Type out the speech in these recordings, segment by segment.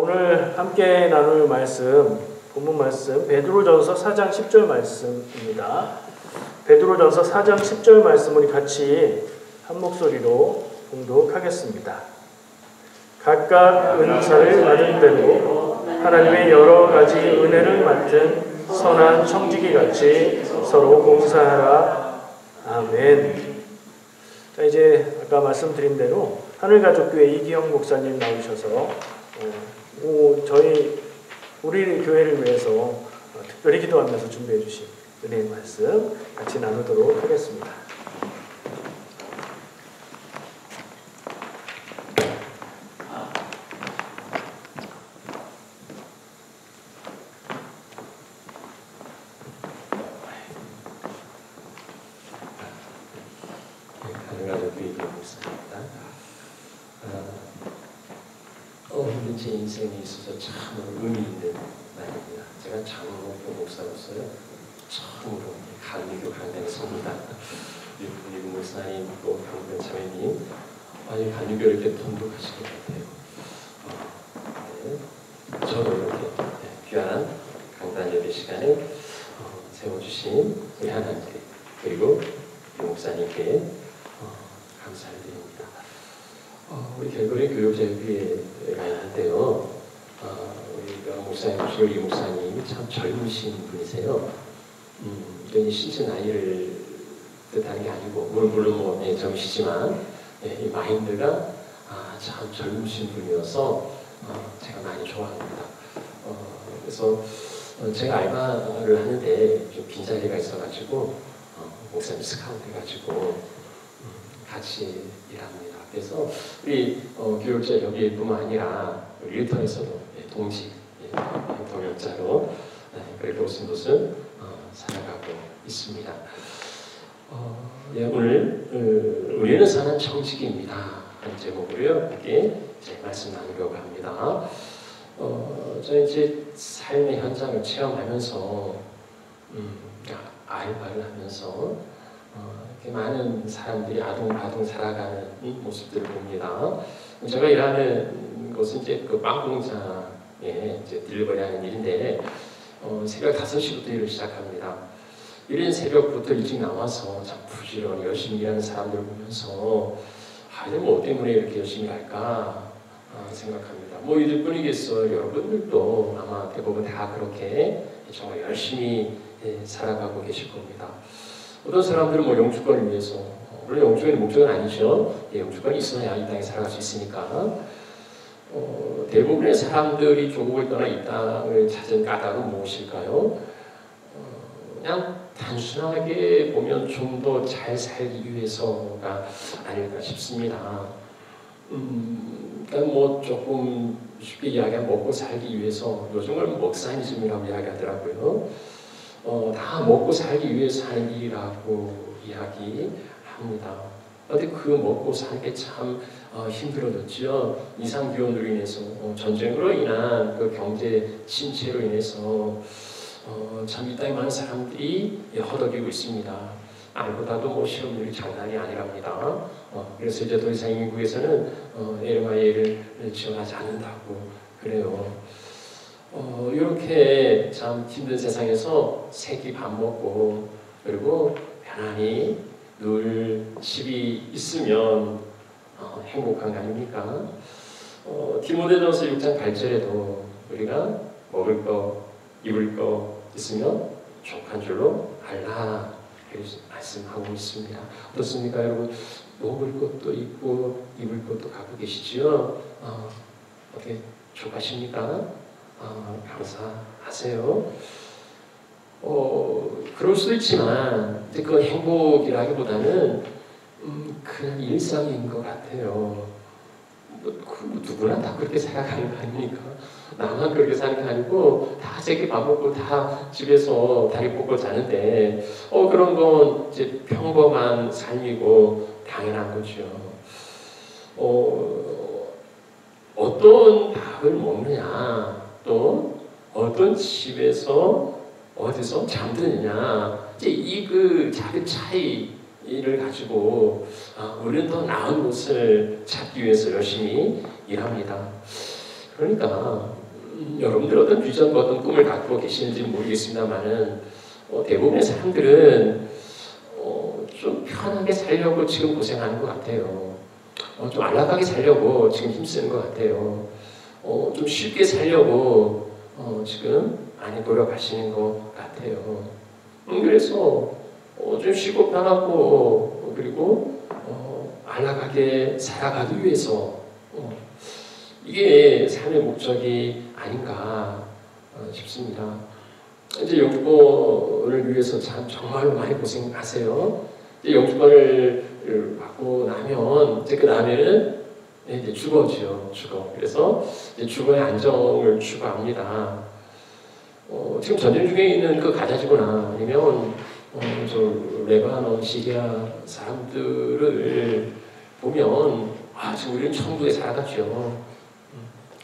오늘 함께 나눌 말씀, 본문 말씀 베드로전서 4장 10절 말씀입니다. 베드로전서 4장 10절 말씀 우리 같이 한 목소리로 봉독하겠습니다. 각각 은사를 받은 대로 하나님의 여러 가지 은혜를 맡은 선한 청지기 같이 서로 봉사하라. 아멘. 자, 이제 아까 말씀드린 대로 하늘가족교회 이기영 목사님 나오셔서 우리 교회를 위해서 특별히 기도하면서 준비해 주신 은혜의 말씀 같이 나누도록 하겠습니다. 하늘가족교회 이기영 목사입니다. 오늘은 제 인생에 있어서 참 의미 있는 날입니다. 제가 장로교 목사로서요 처음으로 감리교 강단에 섭니다. 우리 목사님 또 강변 자매님, 아니 감리교 이렇게 돈독하신 것 같아요. 저도 이렇게 귀한 강단 예배 시간에 세워주신 우리 하나님께 그리고 우리 목사님께 감사를 드립니다. 우리 결국에 교육자협의회가 있는데요. 우리가 목사님, 이 목사님이 참 젊으신 분이세요. 신체 나이를 뜻하는 게 아니고, 물론 젊으시지만, 이 마인드가 참 젊으신 분이어서 제가 많이 좋아합니다. 그래서 제가 알바를 하는데 좀 빈자리가 있어가지고, 목사님 스카우트 해가지고 같이 일합니다. 그래서 우리 교육자 협의회뿐만 아니라 일터에서도 동지 동역자로 그렇게 오순도순 살아가고 있습니다. 오늘 우리는 선한 청지기입니다 하는 제목으로요 함께 말씀 나누려고 합니다. 저는 이제 삶의 현장을 체험하면서 알바를 하면서 많은 사람들이 아둥바둥 살아가는 모습들을 봅니다. 제가 일하는 곳은 이제 그 빵 공장에 이제 딜리버리 하는 일인데, 새벽 5시부터 일을 시작합니다. 이른 새벽부터 일찍 나와서 참 부지런히 열심히 일하는 사람들 보면서, 뭐 때문에 이렇게 열심히 할까 생각합니다. 이들 뿐이겠어요. 여러분들도 아마 대부분 다 그렇게 정말 열심히 살아가고 계실 겁니다. 어떤 사람들은 영주권을 위해서, 물론 영주권이 목적은 아니죠. 영주권이 있어야 이 땅에 살아갈 수 있으니까. 대부분의 사람들이 조국을 떠나 이 땅을 찾은 까닭은 무엇일까요? 그냥 단순하게 보면 좀 더 잘 살기 위해서가 아닐까 싶습니다. 그러니까 조금 쉽게 이야기하면 먹고 살기 위해서, 요즘은 먹사니즘이라고 이야기하더라고요. 다 먹고 살기 위해서 하는 일이라고 이야기합니다. 그런데 그 먹고 사는 게 참 힘들어졌죠. 이상기온으로 인해서, 전쟁으로 인한 그 경제 침체로 인해서 참 이 땅에 많은 사람들이 허덕이고 있습니다. 알보다도 실업률이 장난이 아니랍니다. 그래서 이제 더 이상 인구에서는 LMI를 지원하지 않는다고 그래요. 이렇게 참 힘든 세상에서 세 끼 밥 먹고 그리고 편안히 늘 집이 있으면 행복한 거 아닙니까? 디모데전서 6장 8절에도 우리가 먹을 거, 입을 거 있으면 족한 줄로 알라 말씀하고 있습니다. 어떻습니까, 여러분? 먹을 것도 있고 입을 것도 갖고 계시지요? 어떻게 족하십니까? 감사하세요. 그럴 수도 있지만 그 행복이라기보다는 그냥 일상인 것 같아요. 누구나 다 그렇게 살아가는 거 아닙니까? 나만 그렇게 사는 게 아니고 다 새끼 밥 먹고 다 집에서 다리 뻗고 자는데 그런 건 이제 평범한 삶이고 당연한 거죠. 어떤 밥을 먹느냐, 또 어떤 집에서 어디서 잠드느냐, 이제 이 그 작은 차이를 가지고 우리는 더 나은 곳을 찾기 위해서 열심히 일합니다. 그러니까 여러분들 어떤 비전과 어떤 꿈을 갖고 계시는지 모르겠습니다만은 대부분의 사람들은 좀 편하게 살려고 지금 고생하는 것 같아요. 좀 안락하게 살려고 지금 힘쓰는 것 같아요. 좀 쉽게 살려고 지금 많이 노력하시는 것 같아요. 그래서 좀 쉽고 편하고 그리고 안락하게 살아가기 위해서 이게 삶의 목적이 아닌가 싶습니다. 이제 영주권을 위해서 참 정말로 많이 고생하세요. 이제 영주권을 받고 나면 이제 그 다음에는 이제 죽어죠. 죽어. 그래서 이제 죽어의 안정을 추구합니다. 지금 전쟁 중에 있는 그 가자지구나 아니면 저 레바논, 시리아 사람들을 보면 지금 우리는 천국에 살아가죠.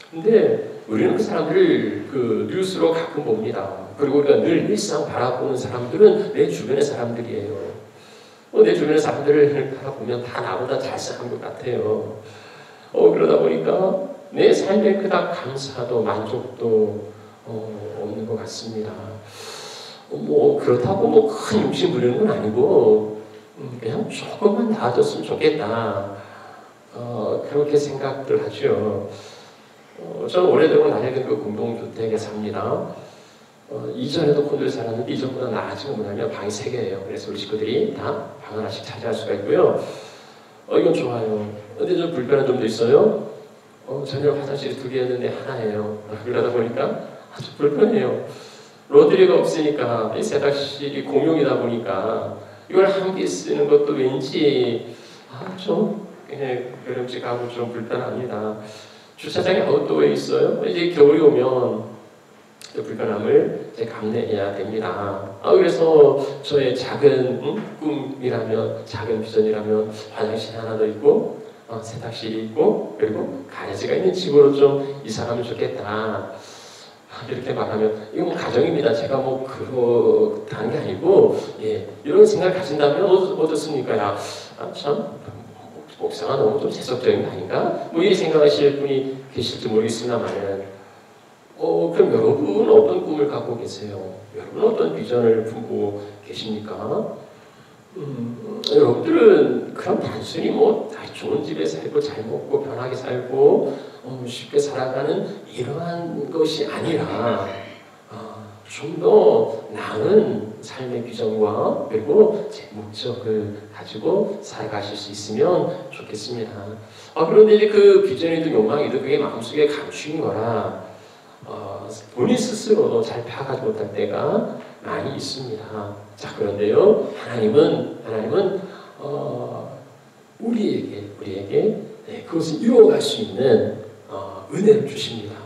근데 우리는 그 사람들을 그 뉴스로 가끔 봅니다. 그리고 우리가 늘 일상 바라보는 사람들은 내 주변의 사람들이에요. 내 주변의 사람들을 바라보면 다 나보다 잘 사는 것 같아요. 그러다 보니까 내 삶에 그닥 감사도 만족도 없는 것 같습니다. 그렇다고 큰 욕심 부리는 건 아니고 그냥 조금만 나아졌으면 좋겠다. 그렇게 생각들 하죠. 저는 오래되고 낡은 그 공동주택에 삽니다. 이전에도 콘도에 살았는데 이전보다 나아진 건 뭐냐면 방이 3개예요. 그래서 우리 식구들이 다 방 하나씩 차지할 수가 있고요. 이건 좋아요. 근데 좀 불편한 점도 있어요. 전혀 화장실이 2개였는데 하나예요. 그러다 보니까 아주 불편해요. 로드리가 없으니까 이 세탁실이 공용이다 보니까 이걸 한 개 쓰는 것도 왠지 좀 그림직하고 좀 불편합니다. 주차장에 아웃도어에 있어요. 이제 겨울이 오면 그 불편함을 감내해야 됩니다. 그래서 저의 작은 꿈이라면, 작은 비전이라면 화장실 하나 더 있고 세탁실이 있고 그리고 가라지가 있는 집으로 좀 이사가면 좋겠다. 이렇게 말하면 이건 가정입니다. 제가 그렇다는 게 아니고 이런 생각을 가진다면 어떻습니까? 참 목사가 너무 좀 세속적인 거 아닌가? 이렇게 생각하실 분이 계실지 모르겠습니다만 그럼 여러분 어떤 꿈을 갖고 계세요? 여러분 어떤 비전을 품고 계십니까? 여러분들은 그럼 단순히 좋은 집에 살고 잘 먹고 편하게 살고 쉽게 살아가는 이러한 것이 아니라 좀 더 나은 삶의 비전과 그리고 제 목적을 가지고 살아가실 수 있으면 좋겠습니다. 그런데 이제 그 비전이든 욕망이든 그게 마음속에 감추인 거라 본인 스스로도 잘 파악하지 못할 때가 많이 있습니다. 자, 그런데요, 하나님은 우리에게 그것을 이루어갈 수 있는 은혜를 주십니다.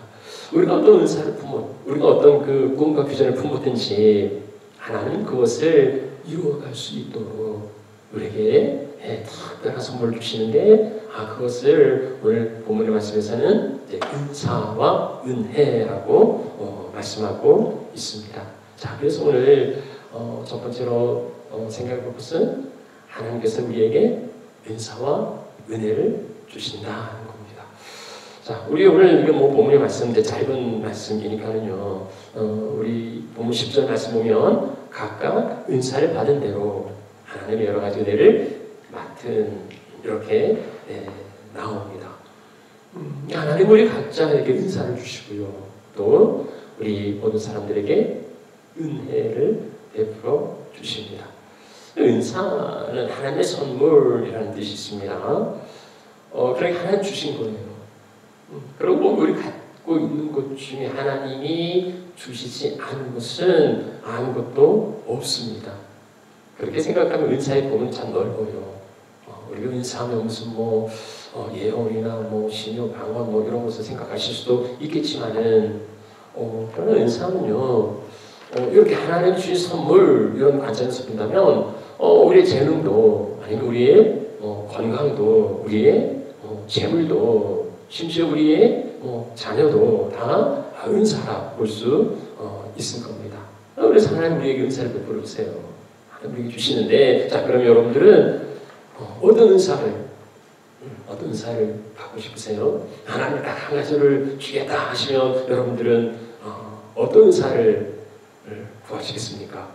우리가 어떤 은사를 우리가 어떤 그 꿈과 비전을 품었든지 하나님 그것을 이루어갈 수 있도록 우리에게 특별한 선물을 주시는데 그것을 오늘 본문의 말씀에서는 은사와 은혜라고 말씀하고 있습니다. 자, 그래서 오늘 첫 번째로 생각해 볼 것은 하나님께서 우리에게 은사와 은혜를 주신다는 겁니다. 자, 우리 오늘 이게 본문의 말씀인데 짧은 말씀이니까는요. 우리 본문 10절 말씀 보면 각각 은사를 받은 대로 하나님의 여러 가지 은혜를 맡은 이렇게 나옵니다. 하나님 우리 각자에게 은사를 주시고요. 또 우리 모든 사람들에게 은혜를 베풀어 주십니다. 은사는 하나님의 선물이라는 뜻이 있습니다. 그렇게 하나님 주신 거예요. 그리고 우리 갖고 있는 것 중에 하나님이 주시지 않은 것은 아무것도 없습니다. 그렇게 생각하면 은사의 범위는 참 넓어요. 우리가 은사하면 무슨 예언이나 신유, 방언 이런 것을 생각하실 수도 있겠지만은 그러나 은사는요 이렇게 하나님 주신 선물 이런 관점에서 본다면 우리의 재능도 아니면 우리의 건강도 우리의 재물도 심지어 우리의 자녀도 다 은사라 볼 수 있을 겁니다. 그래서 하나님 우리에게 은사를 베풀어 주세요. 하나님 우리에게 주시는데 자 그럼 여러분들은 어떤 은사를 어떤 은사를 받고 싶으세요? 하나님 딱 한 가지를 주겠다 하시면 여러분들은 어떤 은사를 구하시겠습니까?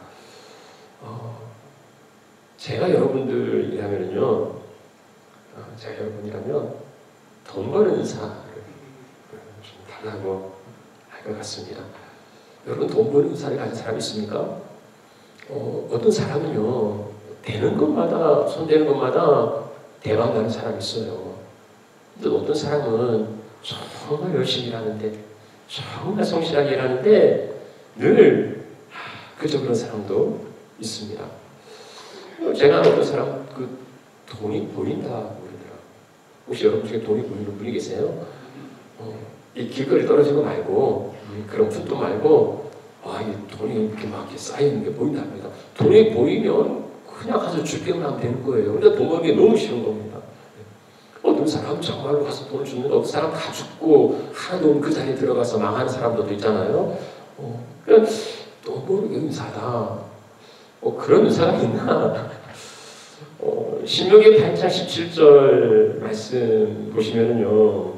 제가 여러분들이라면요, 제가 여러분이라면 돈 버는 은사를 좀 달라고 할 것 같습니다. 여러분 돈 버는 은사를 가진 사람 있습니까? 어떤 사람은요, 되는 것마다, 손대는 것마다 대박 나는 사람이 있어요. 근데 어떤 사람은 정말 열심히 일하는데, 정말 성실하게 일하는데 늘 그저 그런 사람도 있습니다. 제가 어떤 사람 돈이 보인다고 그러더라고요. 혹시 여러분 중에 돈이 보이는 분이 계세요? 이 길거리 떨어진 거 말고 그런 푼돈 말고 이 돈이 이렇게 막 이렇게 쌓이는 게 보인다고 합니다. 돈이 보이면 그냥 가서 주기만 하면 되는 거예요. 근데 돈 버는 게 너무 싫은 겁니다. 어떤 사람 정말로 가서 돈을 주는데 어떤 사람 다 죽고 하나도 그 자리에 들어가서 망하는 사람들도 있잖아요. 그러니까 돈 버는 게 은사다. 그런 은사가 있나? 신명기 8장 17절 말씀 보시면은요,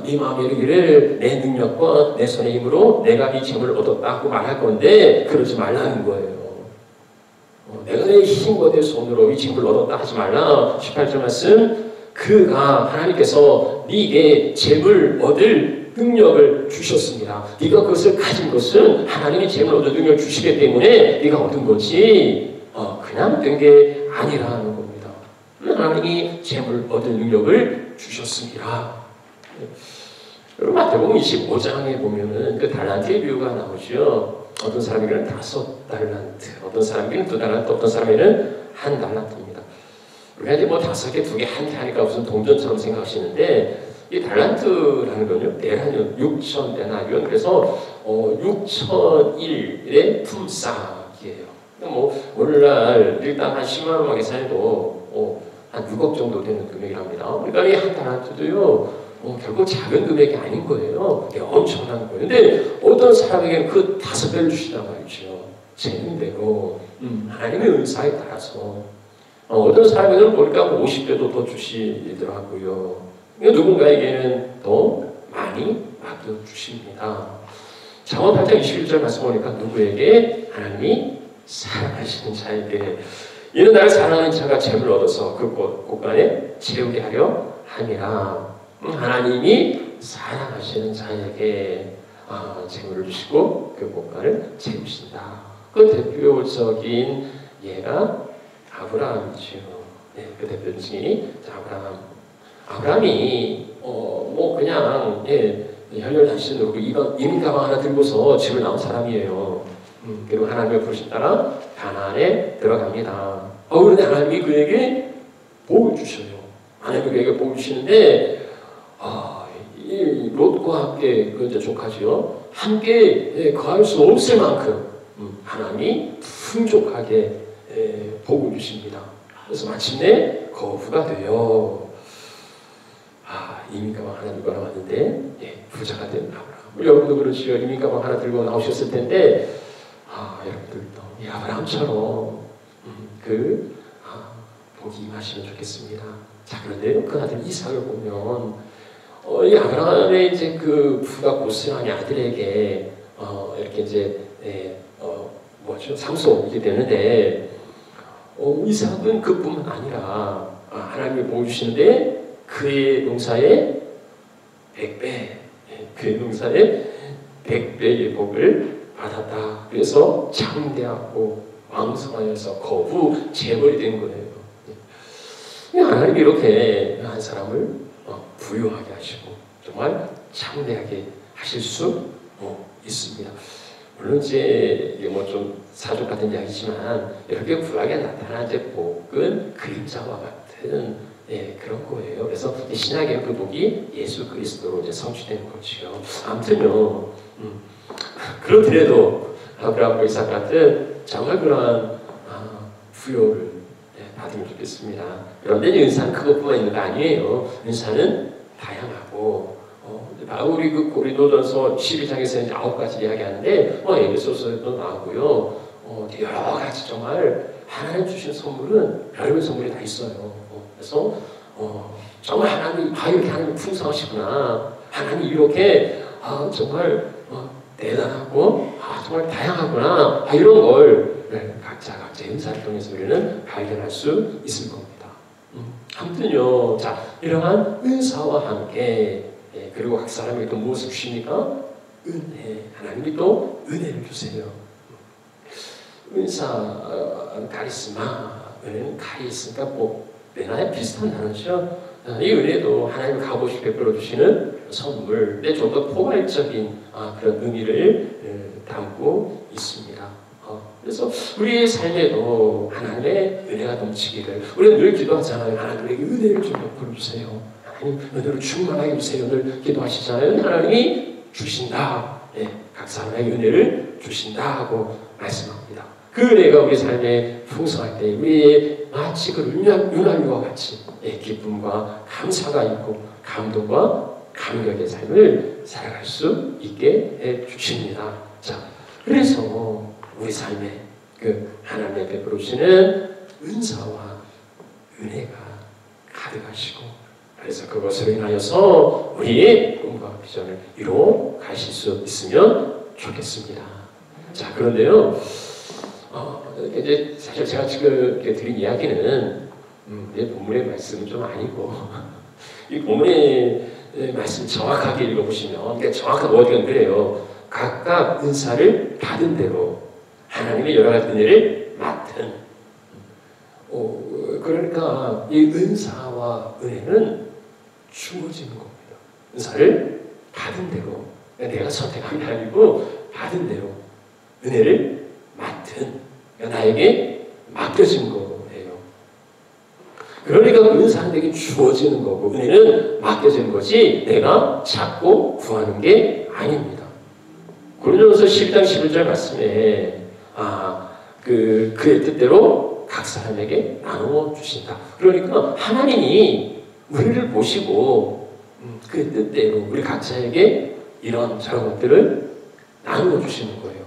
네 마음에 이르기를 내 능력과 내 손의 힘으로 내가 이 재물을 얻었다고 말할 건데 그러지 말라는 거예요. 내가 내 힘과 내 손으로 이 재물을 얻었다 하지 말라. 18절 말씀, 그가 하나님께서 네게 재물 얻을 능력을 주셨습니다. 네가 그것을 가진 것은 하나님이 재물 얻을 능력을 주시기 때문에 네가 얻은 거지 그냥 된 게 아니라는 겁니다. 하나님이 재물 얻을 능력을 주셨습니다. 여러분 마태복음 25장에 보면은 그 달란트의 비유가 나오죠. 어떤 사람에게는 5달란트, 어떤 사람에게는 2달란트, 어떤 사람에게는 1달란트입니다. 우리가 이제 뭐 5개, 2개, 1개 하니까 무슨 동전처럼 생각하시는데 이 달란트라는 건요, 대란은 6,000데나리온, 그래서 6,001의 품삯이에요. 뭐 오늘날 일단 한 10만 원만 계산해도 한 6억 정도 되는 금액이랍니다. 그러니까 이 1달란트도요. 결국 작은 금액이 아닌 거예요. 엄청난 거예요. 근데 어떤 사람에게는 그 5배를 주시단 말이죠. 재능대로 하나님의 은사에 따라서 어떤 사람에게는 보니까 50배도 더 주시더라고요. 누군가에게는 더 많이 맡겨주십니다. 잠언 8장 21절 말씀 보니까 누구에게? 하나님이 사랑하시는 자에게 이는 나를 사랑하는 자가 재물을 얻어서 그 곳간에 채우게 하려 함이라. 하나님이 사랑하시는 자에게 재물을 주시고 그 곳간을 채우신다. 그 대표적인 예가 아브라함이죠. 네, 그 대표 증인이 아브라함이 뭐 그냥 혈혈단신으로 이민 가방 하나 들고서 집을 나온 사람이에요. 그리고 하나님의 부르심 따라 가나안에 들어갑니다. 그런데 하나님이 그에게 복을 주셔요. 하나님이 그에게 복을 주시는데 이 롯과 함께 그 이제 조카지요. 함께 거할 수 없을 만큼 하나님이 풍족하게 복을 주십니다. 그래서 마침내 거부가 돼요. 이민가방 하나 들고 나왔는데 부자가 된 아브라함. 여러분도 그렇지요. 이민가방 하나 들고 나오셨을 텐데 여러분들도 이 아브라함처럼 복이 임하시면 좋겠습니다. 자, 그런데 그 아들 이삭을 보면 이 아브라함의 이제 그 부가 고스란히 아들에게 이렇게 이제 상속이 되는데 이삭은 그뿐만 아니라 하나님이 보여주시는데 그의 농사에 100배, 그의 농사에 100배의 복을 받았다. 그래서 장대하고 왕성하여서 거부 재벌이 된 거예요. 하나님이 이렇게 한 사람을 부유하게 하시고 정말 장대하게 하실 수 있습니다. 물론 이제 뭐 좀 사족 같은 이야기지만 이렇게 부하게 나타난 이제 복은 그림자와 같은 그런 거예요. 그래서 신약의 그 복이 예수 그리스도로 이제 성취되는 거죠. 아무튼요. 그렇더라도 아브라함과 이삭 같은 정말 그러한 부여를 받으면 좋겠습니다. 그런데 은사는 그것뿐만 있는 거 아니에요. 은사는 다양하고 바울이 그 고린도전서 12장에서 이제 9가지 이야기하는데 에베소서에도 나오고요. 여러 가지 정말 하나님 주신 선물은 별별 선물이 다 있어요. 그래서 정말 하나님, 이렇게 하나님 풍성하시구나. 하나님 이렇게 정말 대단하고 정말 다양하구나. 이런 걸 각자의 은사를 통해서 우리는 발견할 수 있을 겁니다. 아무튼요, 자, 이러한 은사와 함께 그리고 각 사람에게 또 무엇을 주십니까? 은혜. 하나님이 또 은혜를 주세요. 은사, 카리스마, 은혜는 카리스, 그러니까 뭐 은혜와 비슷한 단어죠. 이 은혜도 하나님 값없이 베풀어 주시는 선물, 근데 좀 더 포괄적인 그런 의미를 담고 있습니다. 그래서 우리의 삶에도 하나님의 은혜가 넘치기를, 우리는 늘 기도하잖아요. 하나님에게 은혜를 좀 베풀어 주세요. 하나님 은혜로 충만하게 주세요. 늘 기도하시잖아요. 하나님이 주신다. 각 사람에게 은혜를 주신다 하고 말씀합니다. 그 은혜가 우리 삶에 풍성할 때 우리의 마치 그 유난유와 같이 기쁨과 감사가 있고 감동과 감격의 삶을 살아갈 수 있게 해 주십니다. 자, 그래서 우리 삶에 그 하나님의 베풀어 주시는 은사와 은혜가 가득하시고, 그래서 그것으로 인하여서 우리의 꿈과 비전을 이루어 가실 수 있으면 좋겠습니다. 자, 그런데요, 이제 사실 제가 지금 드린 이야기는 본문의 말씀은 좀 아니고 이 본문의 말씀 정확하게 읽어보시면, 그러니까 정확한 어디가 그래요. 각각 은사를 받은 대로 하나님의 여러 가지 은혜를 맡은. 그러니까 이 은사와 은혜는 주어지는 겁니다. 은사를 받은 대로, 내가 선택한 게 아니고 받은 대로 은혜를 맡은, 나에게 맡겨진 거예요. 그러니까 그 은사는 내게 주어지는 거고 은혜는 맡겨지는 거지 내가 찾고 구하는 게 아닙니다. 고린도전서 12장 11절 말씀에 그의 뜻대로 각 사람에게 나누어 주신다. 그러니까 하나님이 우리를 보시고 그의 뜻대로 우리 각자에게 이런 저런 것들을 나누어 주시는 거예요.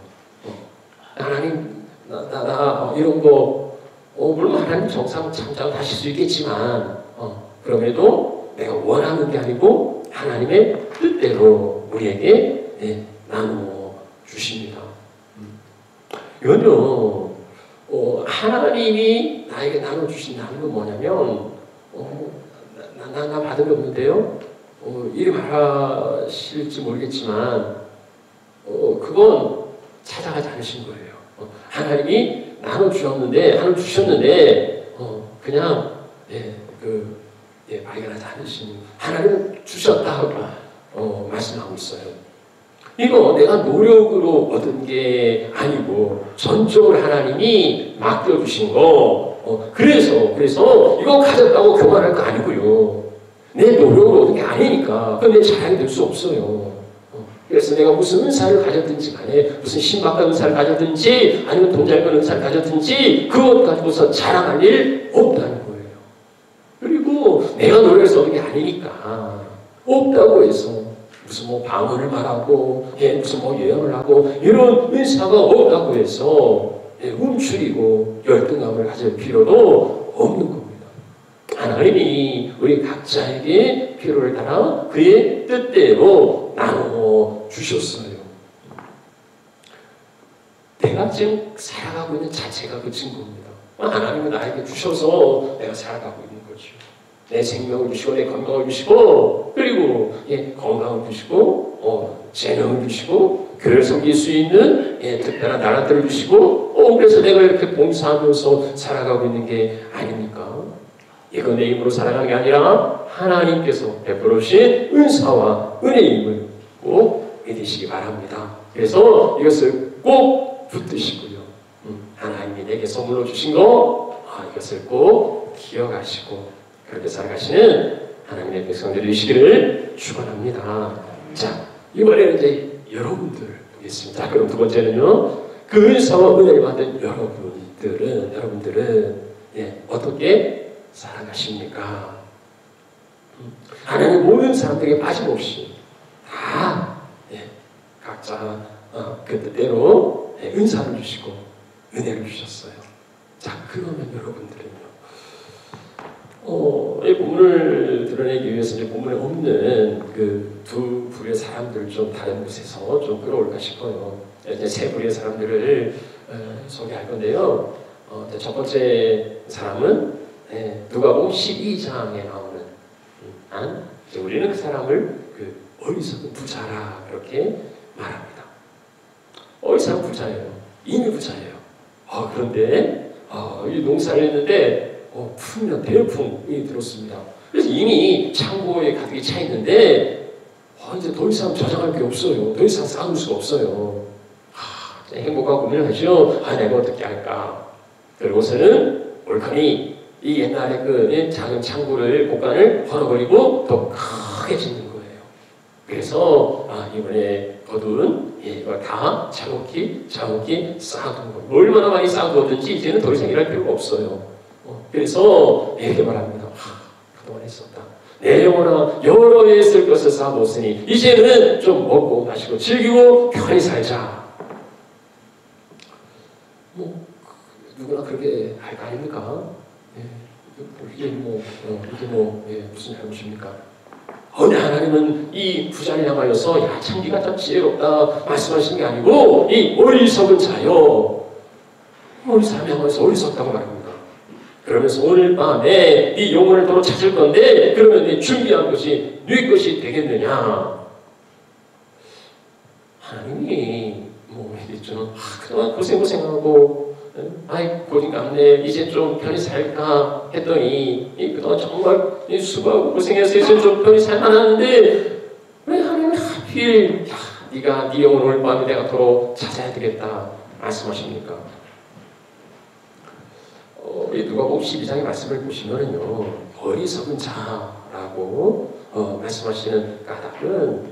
하나님 나 이런 거 물론 하나님 정상 창작을 하실 수 있겠지만 그럼에도 내가 원하는 게 아니고 하나님의 뜻대로 우리에게 나누어 주십니다. 이건요, 하나님이 나에게 나눠 주신다는 건 뭐냐면 나 받은 게 없는데요. 이리 말하실지 모르겠지만 그건 찾아가지 않으신 거예요. 하나님이 나눠 주셨는데 그냥 발견하지 않으시는, 하나님 주셨다고 말씀하고 있어요. 이거 내가 노력으로 얻은 게 아니고 전적으로 하나님이 맡겨주신 거. 그래서 이거 가졌다고 교만할 거 아니고요. 내 노력으로 얻은 게 아니니까 그건 내 자랑이 될 수 없어요. 그래서 내가 무슨 은사를 가졌든지 간에, 무슨 신박한 은사를 가졌든지 아니면 돈 잘 버는 은사를 가졌든지 그것 가지고서 자랑할 일 없다는 거예요. 그리고 내가 노력해서 얻은 게 아니니까 없다고 해서 무슨 방언을 말하고 무슨 예언을 하고 이런 은사가 없다고 해서 움츠리고 열등감을 가질 필요도 없는 겁니다. 하나님이 우리 각자에게 필요를 따라 그의 뜻대로 나누어 주셨어요. 내가 지금 살아가고 있는 자체가 그 증거입니다. 하나님은 나에게 주셔서 내가 살아가고 있는 거죠. 내 생명을 주시고 내 건강을 주시고 그리고 건강을 주시고 재능을 주시고 교회를 섬길 수 있는 특별한 나라들을 주시고 그래서 내가 이렇게 봉사하면서 살아가고 있는 게 아닙니까? 이거 내 힘으로 살아가는 게 아니라 하나님께서 베풀어 주신 은사와 은혜임을 꼭 믿으시기 바랍니다. 그래서 이것을 꼭 붙드시고요. 하나님이 내게 선물로 주신 거 이것을 꼭 기억하시고 그렇게 살아가시는 하나님의 백성들이 되시기를 축원합니다. 자, 이번에는 이제 여러분들 보겠습니다. 그럼 두 번째는요, 그 은사와 은혜를 받은 여러분들은 어떻게 살아가십니까? 하나님 모든 사람들에게 빠짐없이 다 각자 그 뜻대로 은사를 주시고 은혜를 주셨어요. 자, 그러면 여러분들은요, 이 본문을 드러내기 위해서 이제 본문에 없는 그 두 부류의 사람들을 좀 다른 곳에서 좀 끌어올까 싶어요. 이제 세 부류의 사람들을 소개할 건데요. 첫 번째 사람은 누가복음 12장에 나오는 우리는 그 사람을 그 어리석은 부자라 그렇게 말합니다. 어리석은 부자예요. 이미 부자예요. 그런데 이 농사를 했는데 풍년 대풍이 들었습니다. 그래서 이미 창고에 가득히 차 있는데 이제 더 이상 저장할 게 없어요. 더 이상 쌓을 수가 없어요. 행복한 고민을 하죠. 내가 어떻게 할까? 그러고서는 옳거니 이 옛날에 그 작은 창고를 공간을 헐어버리고 더 크게 짓는 거예요. 그래서 이번에 거둔 이걸 다 차곡히 쌓아둔 거예요. 얼마나 많이 쌓아두었든지 이제는 더 이상 일할 필요가 없어요. 그래서 이렇게 말합니다. 그동안 했었다. 내 영혼아 여러 해 쓸 것을 쌓아놓았으니 이제는 좀 먹고 마시고 즐기고 편히 살자. 누구나 그렇게 할 거 아닙니까? 이게 무슨 잘못입니까? 하나님은 이 부자를 향하여서 야 창기가 참 지혜롭다 말씀하시는 게 아니고 이 어리석은 자요. 이 사람이 향하여서 어리석다고 말합니다. 그러면서 오늘 밤에 네 영혼을 도로 찾을 건데 그러면 네 준비한 것이 네 것이 되겠느냐? 하나님이 저는 그동안 고생하고 고집감네 이제 좀 편히 살까 했더니 그동안 정말 수고하고 고생해서 이제 좀 편히 살만하는데 왜 하나님 하필 네가 네 영혼을 오늘 밤에 내가 도로 찾아야 되겠다 말씀하십니까? 누가복음 12장의 말씀을 보시면은요 어리석은 자라고 말씀하시는 까닭은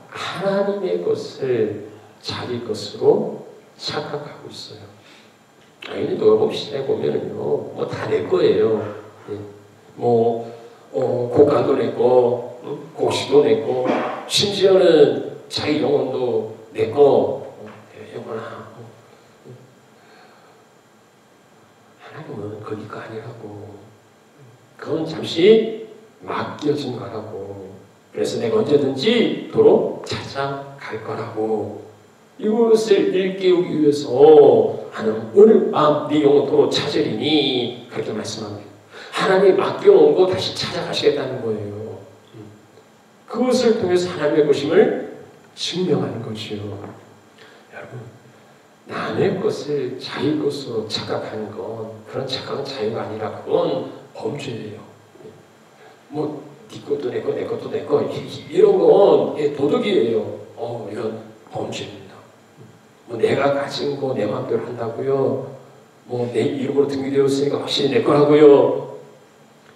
하나님의 것을 자기 것으로 착각하고 있어요. 누가복음 12장에 보면은요 다 내 거예요. 곡간도 내 거, 곡식도 내 거, 심지어는 자기 영혼도 내 거. 영혼아. 하나님은 거기 거 아니라고. 그건 잠시 맡겨진 거라고. 그래서 내가 언제든지 도로 찾아갈 거라고. 이것을 일깨우기 위해서 하나님 오늘 밤 네 영혼 도로 찾으리니 그렇게 말씀합니다. 하나님이 맡겨놓은 거 다시 찾아가시겠다는 거예요. 그것을 통해서 하나님의 것임을 증명하는 것이요. 여러분 남의 것을 자기 것으로 착각하는 건 그런 착각은 자유가 아니라 그건 범죄예요. 네 것도 내 거, 내 것도 내 거 이런 건 도덕이에요. 이건 범죄입니다. 내가 가진 거 내 마음대로 한다고요. 내 이름으로 등기되었으니까 확실히 내 거라고요.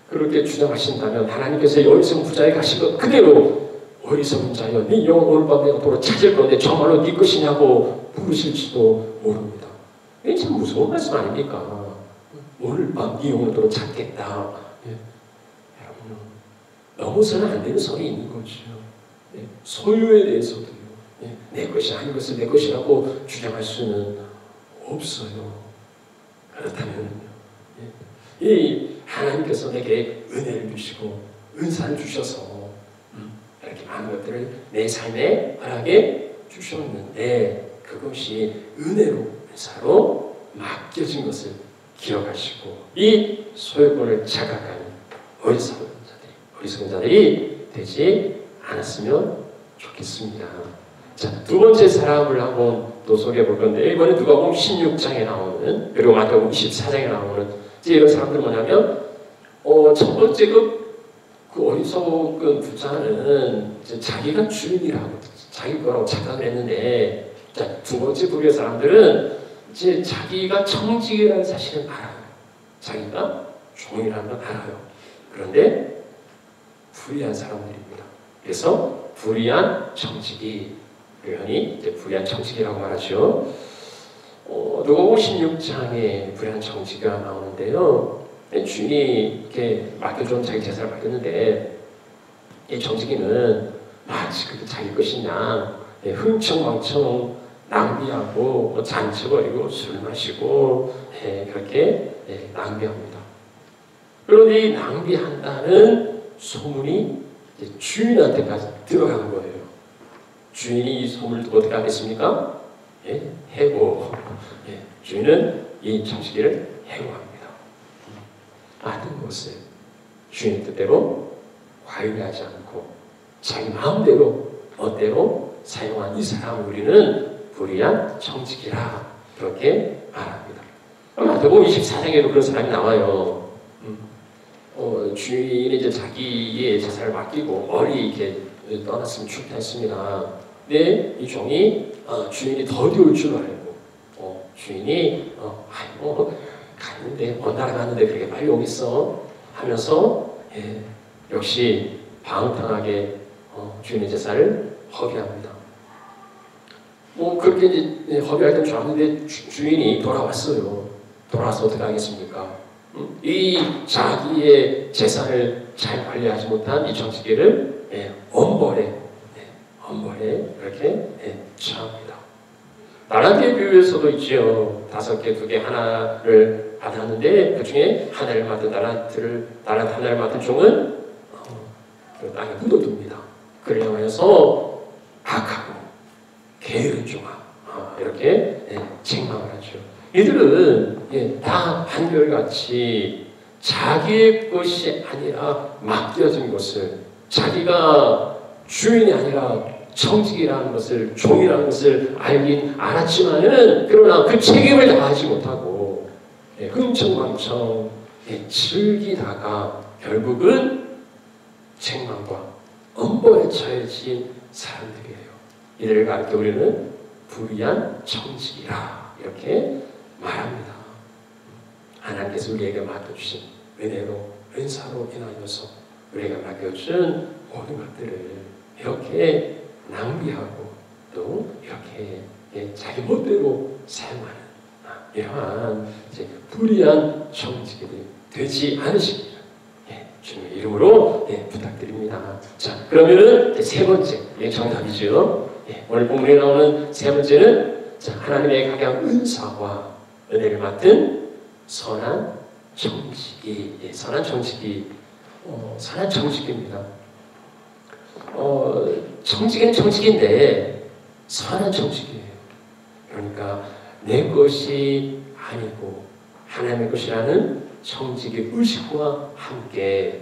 그렇게 주장하신다면 하나님께서 어리석은 부자에 가신 것 그대로 어리석은 자여 네 영혼 오늘 밤 내가 도로 찾을 건데 정말로 네 것이냐고 부르실지도 모릅니다. 이게 참 무서운 말씀 아닙니까? 오늘 밤 네 영혼을 도로 찾겠다. 여러분 넘어서는 안 되는 선이 있는 거죠. 소유에 대해서도요. 내 것이 아닌 것을 내 것이라고 주장할 수는 없어요. 그렇다면 이 하나님께서 내게 은혜를 주시고 은사를 주셔서 이렇게 많은 것들을 내 삶에 허락해 주셨는데 그것이 은혜로 은사로 맡겨진 것을 기억하시고 이 소유권을 착각하는 어리석은 자들이 되지 않았으면 좋겠습니다. 자, 두 번째 사람을 한번 또 소개해 볼 건데 이번에 누가복음 16장에 나오는 그리고 마태복음 24장에 나오는 이런 사람들은 뭐냐면 첫 번째 그 어리석은 부자는 자기가 주인이라고 자기 거라고 착각을 했는데 자, 두 번째 부류의 사람들은 이제 자기가 청직이라는 사실을 알아요. 자기가 종이라는 걸 알아요. 그런데 불의한 사람들입니다. 그래서 불의한 청직이 표현이 이제 불의한 청직이라고 말하죠. 누가복음 16장에 불의한 청지가 나오는데요. 주인이 이렇게 맡겨준 자기 재산을 맡겼는데 이 청지기는 마치 그게 자기 것이냐 흥청망청 낭비하고 잔쳐버리고 술 마시고 그렇게 낭비합니다. 그런데 이 낭비한다는 소문이 이제 주인한테까지 들어간 거예요. 주인이 이 소문을 듣고 어떻게 하겠습니까? 예, 해고. 예, 주인은 이 청지기를 해고합니다. 아는 것을 주인 뜻대로 과유하지 않고 자기 마음대로 멋대로 사용한 이 사람 우리는 불의한 청지기라 그렇게 말합니다. 마태복음 24장에도 그런 사람이 나와요. 주인이 이제 자기의 제사를 맡기고 멀리 이렇게 떠났으면 출타했습니다. 근데 이 종이 주인이 더디 올 줄 알고 주인이 갔는데 먼 나라 갔는데 그렇게 빨리 오겠어 하면서 역시 방탕하게 주인의 제사를 허비합니다. 그렇게 이제 허비할 땐 좋았는데 주인이 돌아왔어요. 돌아와서 어떻게 하겠습니까? 이 자기의 재산을 잘 관리하지 못한 이 청지기를 엄벌에 그렇게 처합니다. 나라의 비유에서도 있지요. 5개, 2개, 하나를 받았는데 그 중에 하나를 맡은 하나를 맡은 종은 땅에 묻어둡니다. 그러려 해서 악하고 게으른 종아 이렇게 책망을 하죠. 이들은 다 한결같이 자기의 것이 아니라 맡겨진 것을 자기가 주인이 아니라 청직이라는 것을 종이라는 것을 알긴 알았지만은 그러나 그 책임을 다하지 못하고 흥청망청 즐기다가 결국은 책망과 엄벌에 처해진 사람들이에요. 이들을 가르쳐 우리는 불의한 청직이라 이렇게 말합니다. 하나님께서 우리에게 맡겨주신 은혜로 은사로 인하여서 우리가 맡겨준 모든 것들을 이렇게 낭비하고 또 이렇게 자기 멋대로 사용하는 이러한 불의한 청지기들이 되지 않으시기를 주님의 이름으로 부탁드립니다. 자, 그러면은 세 번째 정답이죠. 오늘 본문에 나오는 세 번째는 하나님의 각양 은사와 은혜를 맡은 선한 청지기, 선한 청지기입니다. 청지기는 청지기인데 선한 청지기예요. 그러니까 내 것이 아니고 하나님의 것이라는 청지기 의식과 함께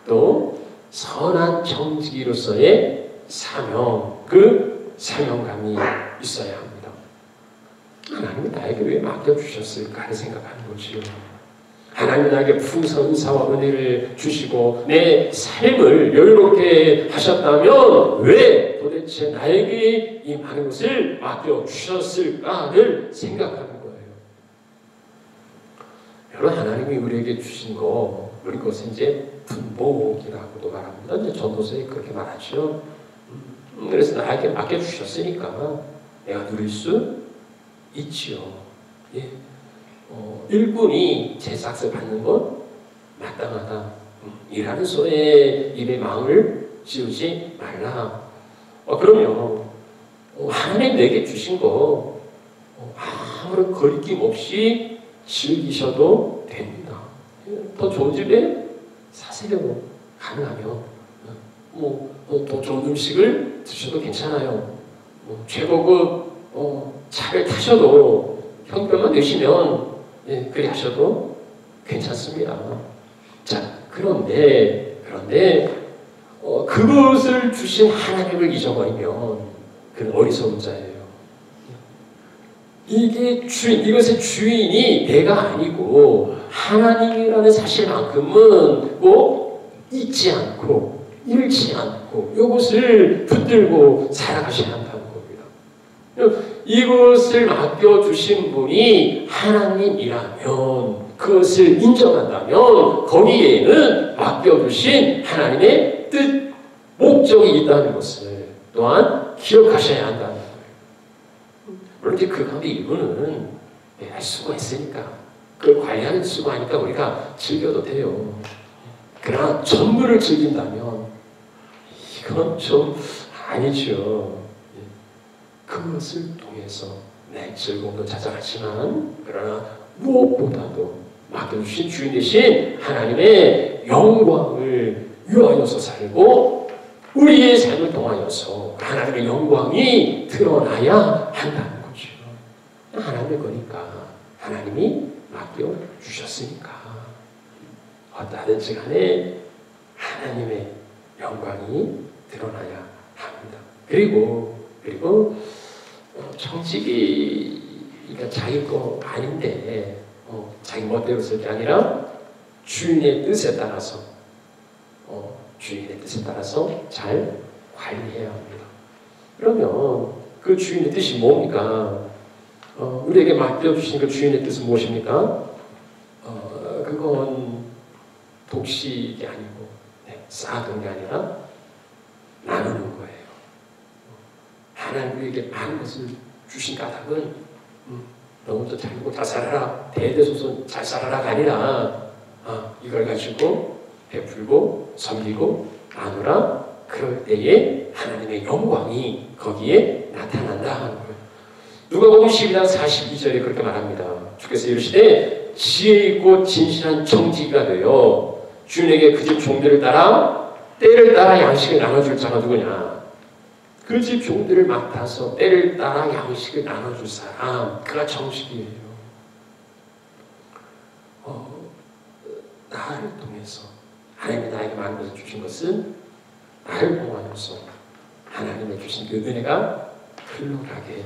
또 선한 청지기로서의 사명, 그 사명감이 있어야 합니다. 하나님이 나에게 왜 맡겨주셨을까 하는 생각하는 거지요. 하나님이 나에게 풍성한 은사와 은혜를 주시고 내 삶을 여유롭게 하셨다면 왜 도대체 나에게 이 많은 것을 맡겨주셨을까를 생각하는 거예요. 여러분, 하나님이 우리에게 주신 거, 우리 것은 이제 분복이라고도 말합니다. 이제 전도서에 그렇게 말하죠. 그래서 나에게 맡겨주셨으니까 내가 누릴 수 있지요. 일꾼이 제삭을 받는 건 마땅하다. 일하는 소에 입에 마음을 씌우지 말라. 그러면 하나님 내게 주신 거 아무런 거리낌 없이 즐기셔도 됩니다. 더 좋은 집에 사세요. 가능하면 더 좋은 음식을 드셔도 괜찮아요. 최고급 차를 타셔도 형편만 되시면 그리 하셔도 괜찮습니다. 자, 그런데 그것을 주신 하나님을 잊어버리면 그는 어리석은 자예요. 이것의 주인이 내가 아니고 하나님이라는 사실만큼은 잊지 않고 잃지 않고 이것을 붙들고 살아가셔야 한다는 겁니다. 이것을 맡겨주신 분이 하나님이라면 그것을 인정한다면 거기에는 맡겨주신 하나님의 뜻, 목적이 있다는 것을 또한 기억하셔야 한다는 거예요. 물론 이제 그 가운데 일부는 할 수가 있으니까 그걸 관리하는 수고하니까 우리가 즐겨도 돼요. 그러나 전부를 즐긴다면 이건 좀 아니죠. 그것을 통해서 내 즐거움도 찾아가지만 그러나 무엇보다도 맡겨주신 주인 되신 하나님의 영광을 위하여서 살고 우리의 삶을 통하여서 하나님의 영광이 드러나야 한다는 거죠. 하나님의 거니까 하나님이 맡겨주셨으니까 어떠하든지 간에 하나님의 영광이 드러나야 합니다. 그리고 정직이 그러니까 자기 거 아닌데 자기 멋대로 쓸 게 아니라 주인의 뜻에 따라서 잘 관리해야 합니다. 그러면 그 주인의 뜻이 뭡니까? 우리에게 맡겨주신 그 주인의 뜻은 무엇입니까? 그건 독식이 아니고 쌓아둔 게 아니라 나누는 거예요. 하나님 우리에게 많은 것을 주신 까닭은 너무도 잘 먹고 잘 살아라, 대대손손 잘 살아라가 아니라 이걸 가지고 베풀고 섬기고 나누라. 그럴 때에 하나님의 영광이 거기에 나타난다 하는 거예요. 누가복음 12장 42절에 그렇게 말합니다. 주께서 이르시되 지혜 있고 진실한 정직이가 되어 주인에게 그 집 종들을 따라 때를 따라 양식을 나눠줄 자가 누구냐? 그 집 종들을 맡아서 때를 따라 양식을 나눠줄 사람, 그가 정직이에요. 나를 통해서 하나님이 나에게 많은 것을 주신 것은 나를 통하여서 하나님의 주신 그 은혜가 흘러가게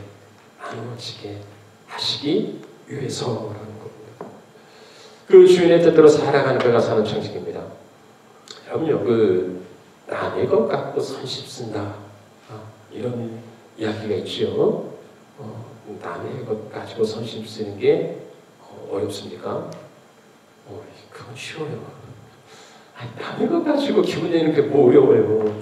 나누어지게 하시기 위해서라는 겁니다. 그 주인의 뜻대로 살아가는 그가 사는 정직입니다. 여러분요, 남의 것 갖고 선심 쓴다 이런 이야기가 있죠. 남의 것 가지고 선심 쓰는 게 어렵습니까? 그건 쉬워요. 남의 것 가지고 기분 내는 게 뭐 어려워요.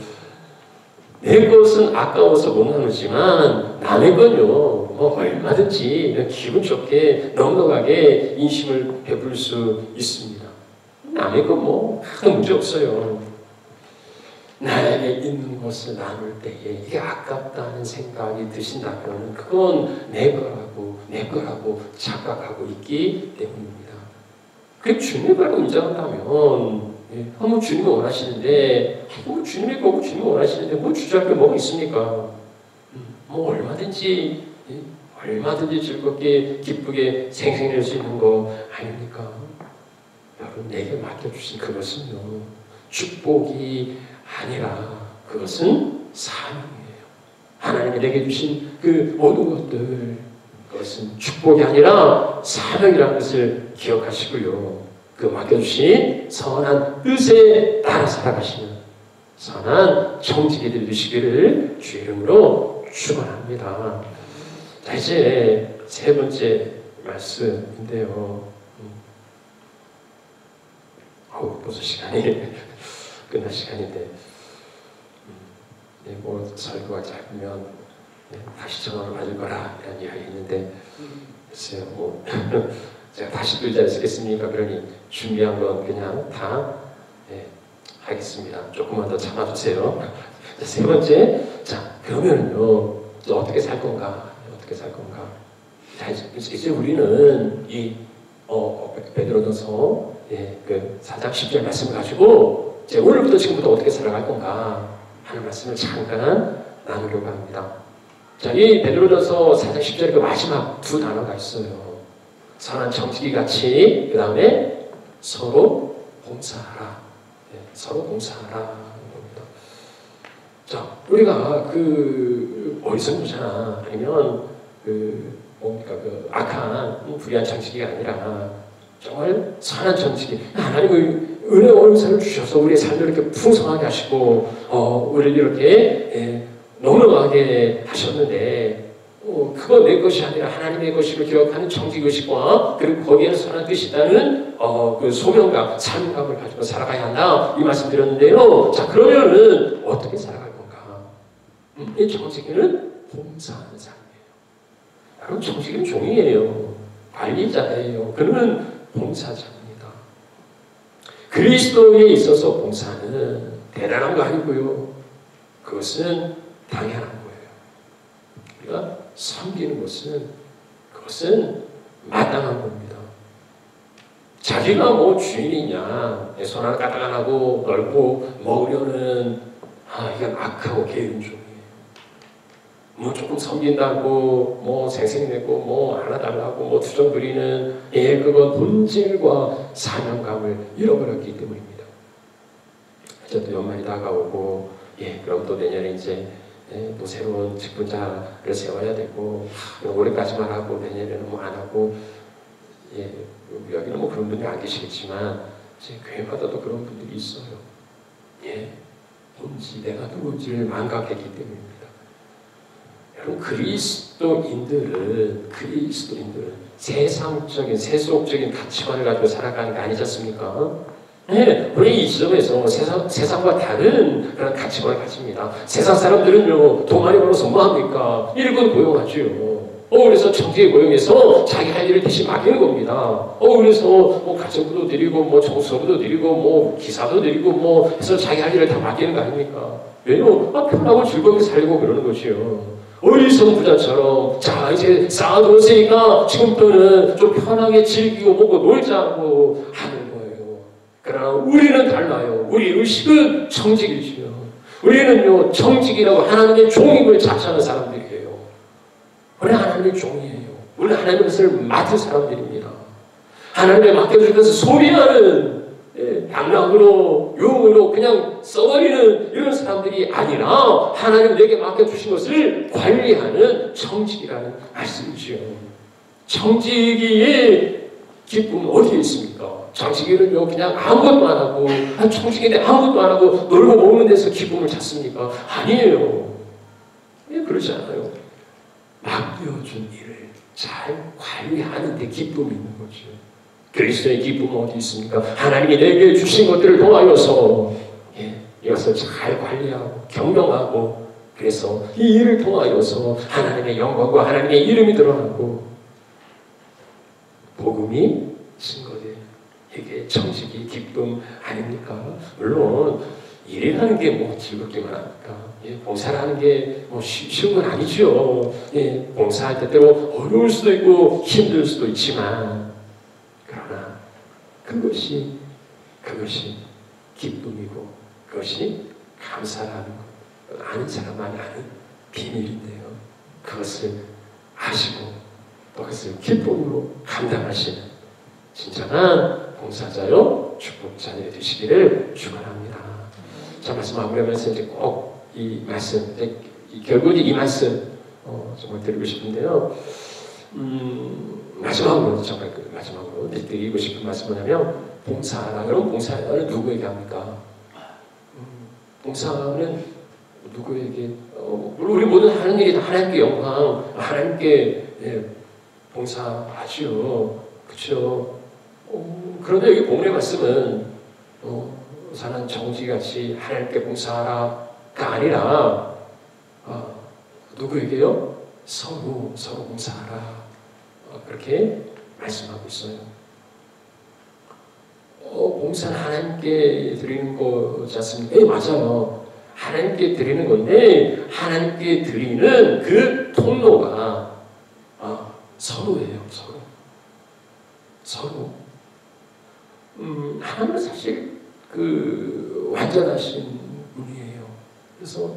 내 것은 아까워서 못 나누지만 남의 건요 얼마든지 기분 좋게 넉넉하게 인심을 베풀 수 있습니다. 남의 건 큰 문제 없어요. 나에게 있는 것을 나눌 때에 이게 아깝다는 생각이 드신다면 그건 내 거라고 착각하고 있기 때문입니다. 그 주님의 거라고 인정한다면 주님이 원하시는데 주님의 거고 주님이 원하시는데 주저할 게 뭐가 있습니까? 얼마든지 즐겁게 기쁘게 생생낼 수 있는 거 아닙니까? 여러분 내게 맡겨주신 그것은요 축복이 아니라 그것은 사명이에요. 하나님이 내게 주신 그 모든 것들 그것은 축복이 아니라 사명이라는 것을 기억하시고요. 그 맡겨주신 선한 뜻에 따라 살아가시는 선한 정직이들 되시기를 주의 이름으로 축원합니다. 자, 이제 세 번째 말씀인데요. 벌써 시간이 끝날 시간인데 설교가 짧으면 다시 전화를 받을 거라 이런 이야기 있는데 글쎄요 제가 다시 또 이 자리에 쓰겠습니까? 그러니 준비한 건 그냥 다 하겠습니다. 조금만 더 참아주세요. 세 번째, 자 그러면요 어떻게 살 건가? 자, 이제 우리는 이 베드로전서 그 4장 10절 말씀을 가지고 이제 오늘부터 지금부터 어떻게 살아갈 건가 하는 말씀을 잠깐 나누려고 합니다. 자, 이 베드로전서 4장 10절의 그 마지막 두 단어가 있어요. 선한 정직이 같이 그 다음에 서로 봉사하라. 서로 봉사하라. 자, 우리가 어리석은 거잖아. 아니면 악한 불의한 정직이 아니라 정말 선한 정직이 하나님의 은혜와 은사를 주셔서 우리의 삶을 이렇게 풍성하게 하시고 우리를 이렇게 넉넉하게 하셨는데 그거 내 것이 아니라 하나님의 것임을 기억하는 정직의식과 그리고 거기에는 선한 뜻이 있다는 그 소명감, 사명감을 가지고 살아가야 한다 이 말씀 드렸는데요. 자 그러면은 어떻게 살아갈 건가? 이 정직은 봉사하는 삶이에요. 여러분 정직은 종이에요. 관리자예요. 그는 봉사자입니다. 그리스도에 있어서 봉사는 대단한 거 아니고요. 그것은 당연한 거예요. 우리가 섬기는 것은 그것은 마땅한 겁니다. 자기가 뭐 주인이냐, 손 하나 까딱 안 하고 넓고 먹으려는 이건 악하고 게으른 종이에요. 뭐 조금 섬긴다고 뭐 생색내고 뭐 하나 달라고 뭐 투정 부리는 그건 본질과 사명감을 잃어버렸기 때문입니다. 이제 또 연말이 다가오고 그럼 또 내년에 이제 또 새로운 직분자를 세워야 되고 올해까지만 하고 내년에는 뭐 안 하고 여기는 뭐 그런 분들이 안 계시겠지만 제 교회마다도 그런 분들이 있어요. 본지 내가 누군지를 망각했기 때문입니다. 여러분 그리스도인들은 세상적인 세속적인 가치관을 가지고 살아가는 게 아니지 않습니까? 우리 이 지점에서 세상과 다른 그런 가치관을 가집니다. 세상 사람들은요, 돈 많이 벌어서 뭐합니까? 일꾼 고용하지요. 그래서 청지기 고용해서 자기 할 일을 대신 맡기는 겁니다. 그래서 뭐 가정부도 드리고, 뭐 정서부도 드리고, 뭐 기사도 드리고, 뭐 해서 자기 할 일을 다 맡기는 거 아닙니까? 왜요? 편하고 즐겁게 살고 그러는 것이요. 어리석은 부자처럼 자 이제 쌓아뒀으니까 지금부터는 좀 편하게 즐기고 먹고 놀자고 하는 거예요. 그러나 우리는 달라요. 우리 의식은 청직이지요. 우리는요 청직이라고 하나님의 종임을 자처하는 사람들이에요. 우리는 하나님의 종이에요. 우리는 하나님의 것을 맡은 사람들입니다. 하나님의 맡겨주신 것을 소비하는 양락으로 용으로 그냥 써버리는 이런 사람들이 아니라 하나님 내게 맡겨주신 것을 관리하는 청직이라는 말씀이지요. 청지기의 기쁨은 어디에 있습니까? 청지기는요 그냥 아무것도 안 하고 청지기인데 아무것도 안 하고 놀고 먹는 데서 기쁨을 찾습니까? 아니에요. 그렇지 않아요. 맡겨준 일을 잘 관리하는 데 기쁨이 있는 거죠. 그리스도의 기쁨은 어디 있습니까? 하나님이 내게 주신 것들을 통하여서 이것을 잘 관리하고 경영하고 그래서 이 일을 통하여서 하나님의 영광과 하나님의 이름이 드러나고 복음이 증거돼요. 이게 청직이 기쁨 아닙니까? 물론 일이라는 게 뭐 즐겁기만 합니까? 봉사라는 게 뭐 쉬운 건 아니죠. 봉사할 때 때로 어려울 수도 있고 힘들 수도 있지만 그러나 그것이 기쁨이고 그것이 감사라는 것 아는 사람만이 아는 비밀인데요. 그것을 아시고 또 그것을 기쁨으로 감당하시는 진정한 봉사자요 축복자녀 되시기를 축원합니다. 자 말씀 마무리하면서 이제 꼭 이 말씀 결국 이 말씀 정말 드리고 싶은데요. 마지막으로 정말 마지막으로 드리고 싶은 말씀은 뭐냐면 봉사라 그러면 봉사를 누구에게 합니까? 봉사는 누구에게 우리 모든 하는 일이 다 하나님께 영광 하나님께 봉사하지요. 그렇죠? 그런데 여기 본문의 말씀은 사는 정지같이 하나님께 봉사하라가 아니라 누구에게요? 서로 봉사하라 그렇게 말씀하고 있어요. 봉사는 하나님께 드리는 거지 않습니까? 맞아요. 하나님께 드리는 건데 하나님께 드리는 그 통로가 서로예요. 서로. 하나님은 사실 그 완전하신 분이에요. 그래서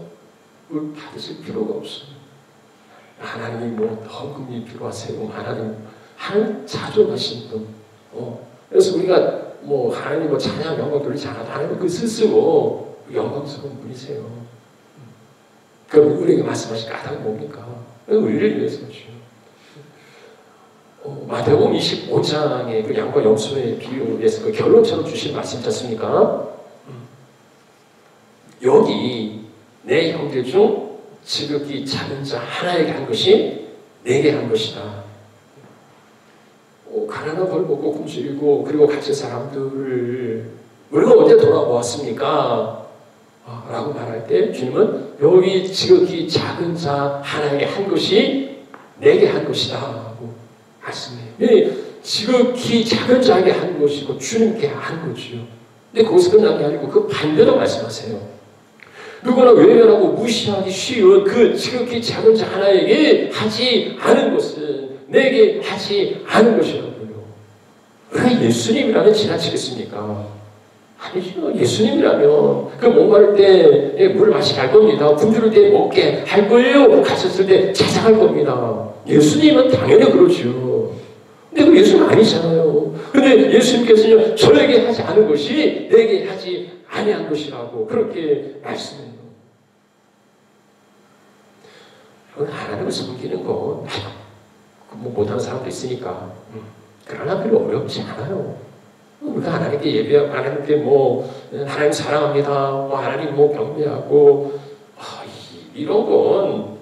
그걸 받으실 필요가 없어요. 하나님이 뭐 헌금이 필요하세요. 하나님 자존하신 분. 그래서 우리가 뭐 하나님 뭐 찬양 영광 돌리지 않아도 하나님 그 스스로 영광스러운 분이세요. 그럼 우리에게 말씀하신 까닭은 뭡니까? 우리를 위해서죠. 마태복음 25장의 그 양과 염소의 비유에서 그 결론처럼 주신 말씀이지 않습니까? 여기 내 형제 중 지극히 작은 자 하나에게 한 것이 내게 한 것이다. 가난한 벌먹고 굶주리고 그리고 갇힌 사람들을 우리가 언제 돌아보았습니까? 라고 말할 때 주님은 여기 지극히 작은 자 하나에게 한 것이 내게 한 것이다 하고 말씀해요. 지극히 작은 자에게 한 것이고 주님께 한 거지요. 근데 거기서 끝난 게 아니고 그 반대로 말씀하세요. 누구나 외면하고 무시하기 쉬운 그 지극히 작은 자 하나에게 하지 않은 것은 내게 하지 않은 것이라고요. 우리가 예수님이라면 지나치겠습니까? 아니죠. 예수님이라면 그 목마를 때 물 마시게 할 겁니다. 굶주릴 때 먹게 할 거예요. 갇혔을 때 찾아갈 겁니다. 예수님은 당연히 그렇죠. 근데 그 예수는 아니잖아요. 근데 예수님께서는 저에게 하지 않은 것이 내게 하지 아니한 것이라고 그렇게 말씀해요. 하나님을 섬기는 건 뭐 못하는 사람도 있으니까 그러나 별로 어렵지 않아요. 우리가 하나님께 예배하고 하나님께 뭐 하나님 사랑합니다. 뭐 하나님 뭐 경배하고 이런 건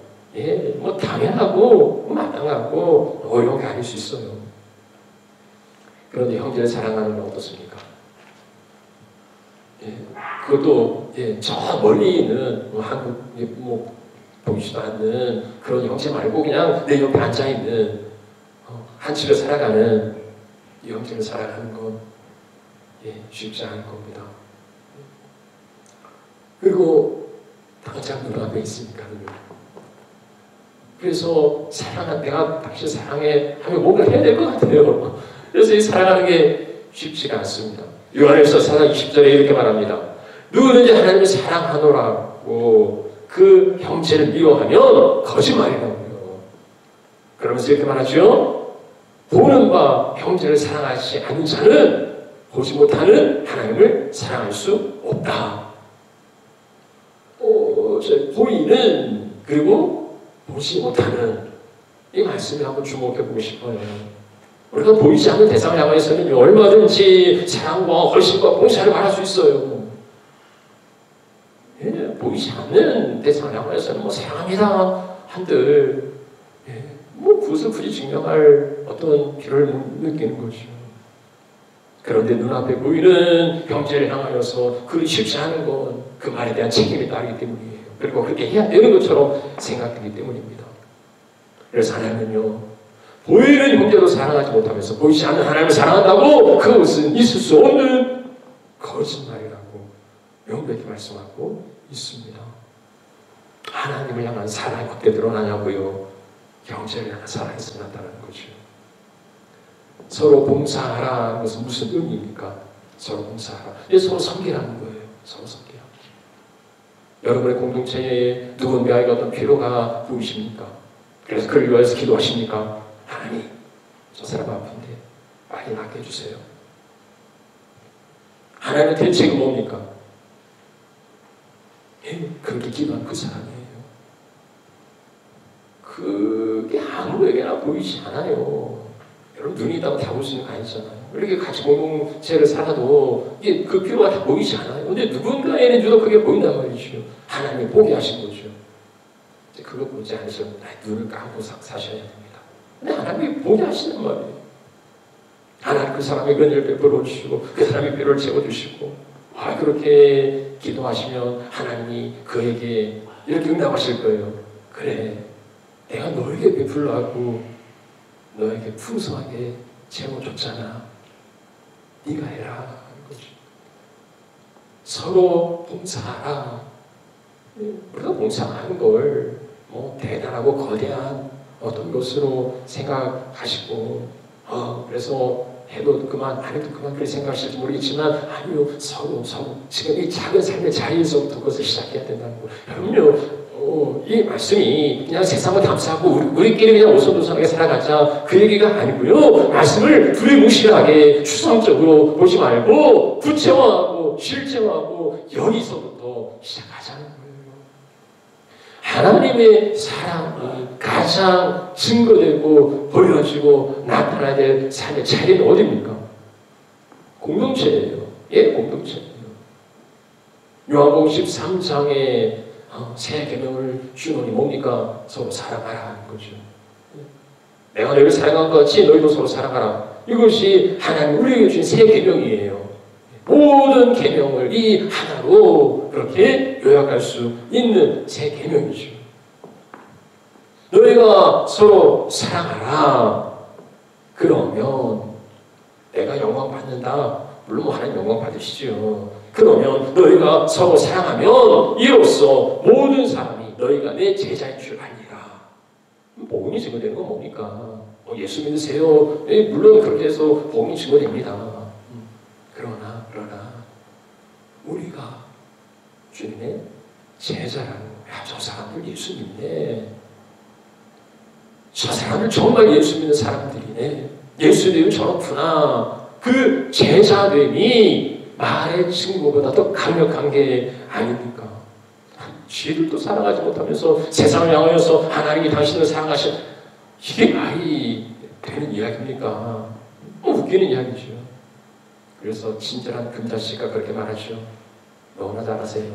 뭐 당연하고 마땅하고 어려운 게 아닐 수 있어요. 그런데 형제를 사랑하는 건 어떻습니까? 그것도 저 멀리 있는 한국 뭐 보이지도 않는 그런 형제 말고 그냥 내 옆에 앉아 있는 한 집에 살아가는 이 형제를 사랑하는 건 쉽지 않을 겁니다. 그리고 당장 눈앞에 있으니까. 그래서 내가 당신 사랑해 하면 뭔가 해야 될 것 같아요. 그래서 이 사랑하는 게 쉽지가 않습니다. 요한일서 4장 20절에 이렇게 말합니다. 누구든지 하나님을 사랑하노라고 그 형제를 미워하면 거짓말이라고요. 그러면서 이렇게 말하죠. 보는 바 형제를 사랑하지 않는 자는 보지 못하는 하나님을 사랑할 수 없다. 보이는 그리고 보지 못하는 이 말씀에 한번 주목해 보고 싶어요. 우리가 보이지 않는 대상을 향해서는 얼마든지 사랑과 헌신과 봉사를 말할 수 있어요. 보이지 않는 대상을 향해서는 뭐 사랑합니다 한들 뭐 그것을 굳이 증명할 어떤 필요를 못 느끼는 거죠. 그런데 눈앞에 보이는 형제를 향하여서 그 쉽지 않은 건 그 말에 대한 책임이 따르기 때문이에요. 그리고 그렇게 해야 되는 것처럼 생각되기 때문입니다. 그래서 하나님은요, 보이는 형제도 사랑하지 못하면서 보이지 않는 하나님을 사랑한다고 그것은 있을 수 없는 거짓말이라고 명백히 말씀하고 있습니다. 하나님을 향한 사랑이 어떻게 드러나냐고요? 형제를 향한 사랑에서 나타나는 거죠. 서로 봉사하라는 것은 무슨 의미입니까? 서로 봉사하라. 서로 섬기라는 거예요. 서로 섬기라. 여러분의 공동체에 누군가에게 어떤 필요가 보이십니까? 그래서 그를 위해서 기도하십니까? 하나님, 저 사람 아픈데 빨리 낫게 해주세요. 하나님의 대책은 뭡니까? 그렇게 기도한 그 사람이에요. 그게 아무에게나 보이지 않아요. 여러분 눈이 있다고 다 볼 수 있는 거 아니잖아요. 이렇게 같이 공동체를 살아도 그 필요가 다 보이지 않아요. 근데 누군가에는 주로 그게 보인단 말이죠. 하나님이 보게 하신 거죠. 그거 보지 않으시면 눈을 감고 사셔야 됩니다. 근데 하나님이 보게 하시는 말이에요. 하나님 그 사람의 은혜를 베풀어 주시고 그 사람의 필요를 채워주시고 그렇게 기도하시면 하나님이 그에게 이렇게 응답하실 거예요. 그래, 내가 너에게 베풀라고 너에게 풍성하게 채워줬잖아. 네가 해라 하는 거죠. 서로 봉사하라. 우리가 봉사하는 걸 뭐 대단하고 거대한 어떤 것으로 생각하시고 그래서 해도 그만 안 해도 그만 그렇게 생각하실지 모르겠지만 아니요, 서로 지금 이 작은 삶의 자리에서부터 그것을 시작해야 된다는 거. 여러분요, 이 말씀이 그냥 세상을 감싸고 우리끼리 그냥 오손도손하게 살아가자 그 얘기가 아니고요. 말씀을 두리뭉실하게 추상적으로 보지 말고 구체화하고 실제화하고 여기서부터 시작하자는 거예요. 하나님의 사랑이 가장 증거되고 보여지고 나타나야 될 삶의 자리는 어디입니까? 공동체예요. 공동체예요. 요한복음 13장에 새 계명을 주노니 뭡니까? 서로 사랑하라 하는 거죠. 내가 너희를 사랑한 것 같이 너희도 서로 사랑하라. 이것이 하나님 우리에게 주신 새 계명이에요. 모든 계명을 이 하나로 그렇게 요약할 수 있는 새 계명이죠. 너희가 서로 사랑하라. 그러면 내가 영광 받는다. 물론 하나님 영광 받으시죠. 그러면 너희가 서로 사랑하면 이로써 모든 사람이 너희가 내 제자인 줄 아니라. 복음이 증거되는 건 뭡니까? 예수 믿으세요. 물론 그렇게 해서 복음이 증거됩니다. 그러나 우리가 주님의 제자라는 거야. 저 사람들 예수 믿네. 저 사람들 정말 예수 믿는 사람들이네. 예수 믿으면 저렇구나. 그 제자됨이 말의 증거보다 더 강력한 게 아닙니까? 쥐들도 사랑하지 못하면서 세상을 향하여서 하나님이 당신을 사랑하신, 이게 말이 되는 이야기입니까? 웃기는 이야기죠. 그래서 친절한 금자씨가 그렇게 말하죠. 너무나 잘하세요.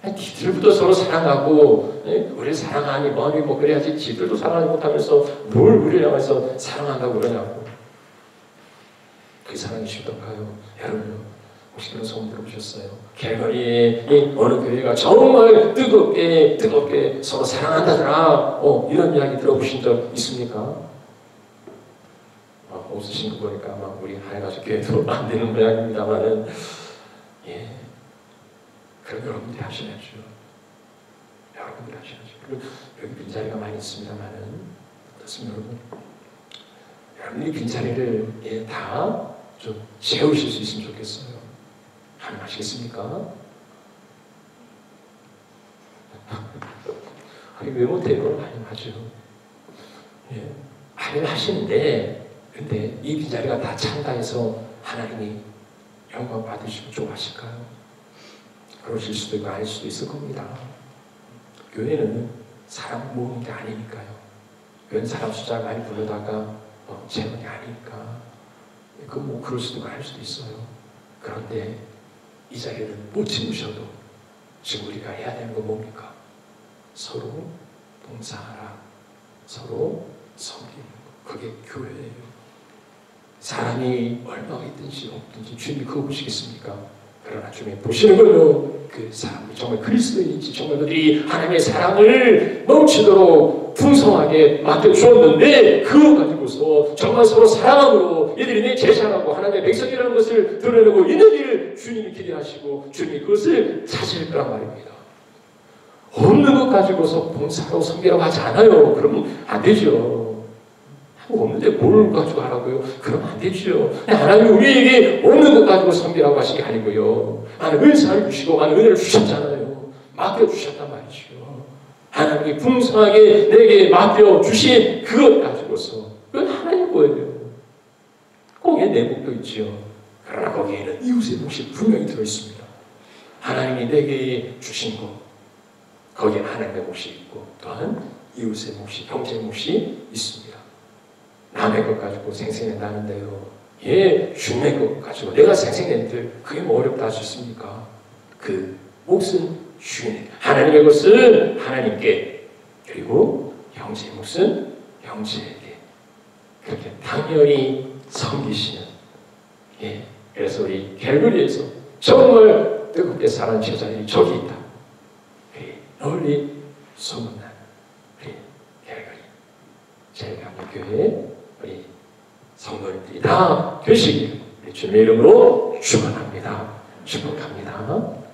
니들부터 서로 사랑하고, 우리를 사랑하니 뭐니 뭐 그래야지. 지들도 사랑하지 못하면서 뭘 우리를 향해서 사랑한다고 그러냐고. 그 사랑이시던가요? 여러분 혹시 그런 소문 들어보셨어요? 갤거리에 어느 교회가 정말 뜨겁게 서로 사랑한다더라. 이런 이야기 들어보신 적 있습니까? 웃으신 거 보니까 아마 우리 하나가족 교회도 안 되는 모양입니다만은, 그럼 여러분들이 하셔야죠. 여러분들이 하셔야죠. 여기 빈자리가 많이 있습니다만은, 어떻습니까, 여러분? 여러분이 빈자리를 다 좀 채우실 수 있으면 좋겠어요. 가능하시겠습니까? 왜 못해요? 가능하죠. 가능하시는데, 근데 이 빈자리가 다 찬다 해서 하나님이 영광 받으시고 좋아하실까요? 그러실 수도 있고 아닐 수도 있을 겁니다. 교회는 사람 모으는 게 아니니까요. 교회는 사람 숫자 많이 부르다가 재능이 아니니까. 그럴 수도 있고 아닐 수도 있어요. 그런데 이 자리를 못 채우셔도 지금 우리가 해야 되는 건 뭡니까? 서로 봉사하라. 서로 섬기는 것. 그게 교회예요. 사람이 얼마가 있든지 없든지 주님이 그거 보시겠습니까? 그러나 주님이 보시는 걸로 그 사람이 정말 그리스도인인지, 정말 그들이 하나님의 사랑을 넘치도록 풍성하게 맡겨주었는데, 그거 가지고서 정말 서로 사랑함으로 이들이 내 제자라고 하나님의 백성이라는 것을 드러내고 있는지를 주님이 기대하시고 주님이 그것을 찾을 거란 말입니다. 없는 것 가지고서 봉사로 섬기라고 하지 않아요. 그러면 안 되죠. 없는데 뭘 가지고 하라고요? 그러면 안 되죠. 하나님이 우리에게 없는 것 가지고 섬기라고 하신 게 아니고요. 많은 은사를 주시고 많은 은혜를 주셨잖아요. 맡겨주셨단 말이죠. 하나님이 풍성하게 내게 맡겨주신 그것 가지고서, 그건 하나님 거예요. 거기에 내 목도 있지요. 그러나 거기에는 이웃의 몫이 분명히 들어있습니다. 하나님이 내게 주신 것, 거기에 하나님의 몫이 있고 또한 이웃의 몫이, 형제의 몫이 있습니다. 남의 것 가지고 생생낸다는데요. 주님의 것 가지고 내가 생생낸들 그게 뭐 어렵다 할 수 있습니까? 그 몫은 주님, 하나님의 것은 하나님께, 그리고 형제의 몫은 형제에게, 그렇게 당연히 섬기시는. 그래서 우리 갤거리에서 정말 뜨겁게 사는 제자들이 저기 있다. 널리 소문난 우리 갤거리 제일감리교회 우리 성도님들이 다 되시길 주님의 이름으로 축원합니다. 축복합니다.